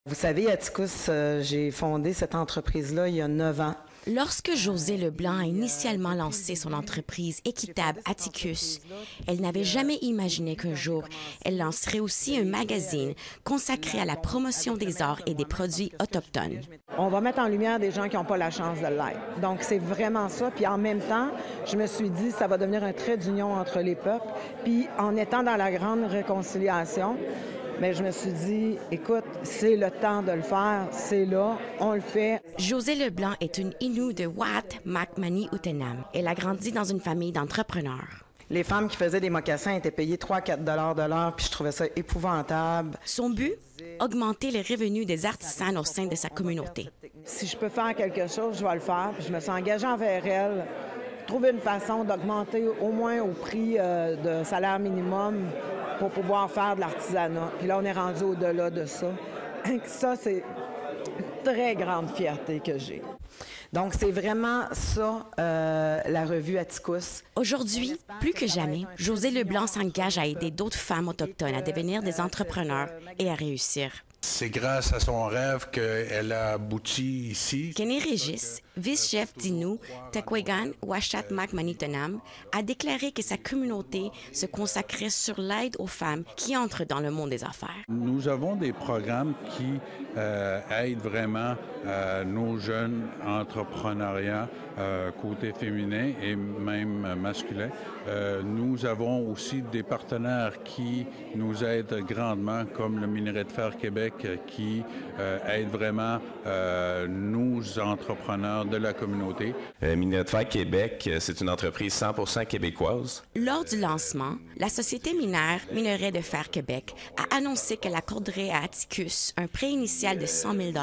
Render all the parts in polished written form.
Vous savez, Atticus, j'ai fondé cette entreprise-là il y a 9 ans. Lorsque Josée Leblanc a initialement lancé son entreprise équitable Atticus, elle n'avait jamais imaginé qu'un jour, elle lancerait aussi un magazine consacré à la promotion des arts et des produits autochtones. On va mettre en lumière des gens qui n'ont pas la chance de l'être. Donc, c'est vraiment ça. Puis en même temps, je me suis dit, ça va devenir un trait d'union entre les peuples. Puis en étant dans la grande réconciliation, mais je me suis dit, écoute, c'est le temps de le faire, c'est là, on le fait. Josée Leblanc est une Innu de Wahat Makmani Utenam. Elle a grandi dans une famille d'entrepreneurs. Les femmes qui faisaient des mocassins étaient payées 3-4 $ de l'heure, puis je trouvais ça épouvantable. Son but? Augmenter les revenus des artisans au sein de sa communauté. Si je peux faire quelque chose, je vais le faire. Puis je me suis engagée envers elle, trouver une façon d'augmenter au moins au prix de salaire minimum pour pouvoir faire de l'artisanat. Puis là, on est rendu au-delà de ça. Ça, c'est une très grande fierté que j'ai. Donc, c'est vraiment ça, la revue Atticus. Aujourd'hui, plus que jamais, Josée Leblanc s'engage à aider d'autres femmes autochtones à devenir des entrepreneurs et à réussir. C'est grâce à son rêve qu'elle a abouti ici. Kenny Régis, vice-chef d'Innu, Tekwegan, Washat Makmanitenam, a déclaré que sa communauté se consacrait sur l'aide aux femmes qui entrent dans le monde des affaires. Nous avons des programmes qui aident vraiment nos jeunes entrepreneuriats côté féminin et même masculin. Nous avons aussi des partenaires qui nous aident grandement, comme le Minerai de fer Québec, qui aide vraiment nous, entrepreneurs de la communauté. Minerai de fer Québec, c'est une entreprise 100% québécoise. Lors du lancement, la société minière Minerai de fer Québec a annoncé qu'elle accorderait à Atticus un prêt initial de 100 000 $.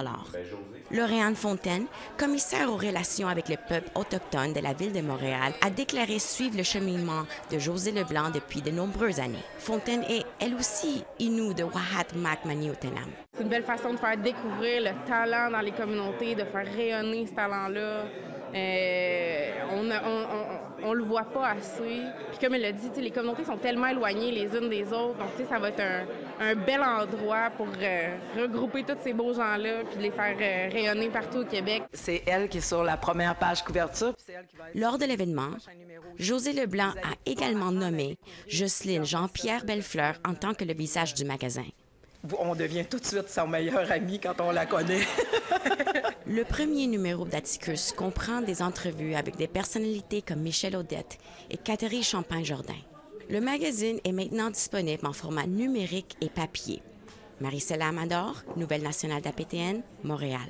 Lauriane Fontaine, commissaire aux relations avec le peuple autochtone de la ville de Montréal, a déclaré suivre le cheminement de Josée Leblanc depuis de nombreuses années. Fontaine est, elle aussi, Innu de Wahat Makmani Utenam. C'est une belle façon de faire découvrir le talent dans les communautés, de faire rayonner ce talent-là. On le voit pas assez. Puis comme elle l'a dit, les communautés sont tellement éloignées les unes des autres. Donc, ça va être un bel endroit pour regrouper tous ces beaux gens-là puis les faire rayonner partout au Québec. C'est elle qui est sur la première page couverture. Lors de l'événement, Josée Leblanc a également nommé Jocelyne Jean-Pierre Bellefleur en tant que le visage du magasin. On devient tout de suite son meilleur ami quand on la connaît. Le premier numéro d'Atticus comprend des entrevues avec des personnalités comme Michel Audette et Catherine Champagne-Jourdain. Le magazine est maintenant disponible en format numérique et papier. Marie-Céla Amador, Nouvelle nationale d'APTN, Montréal.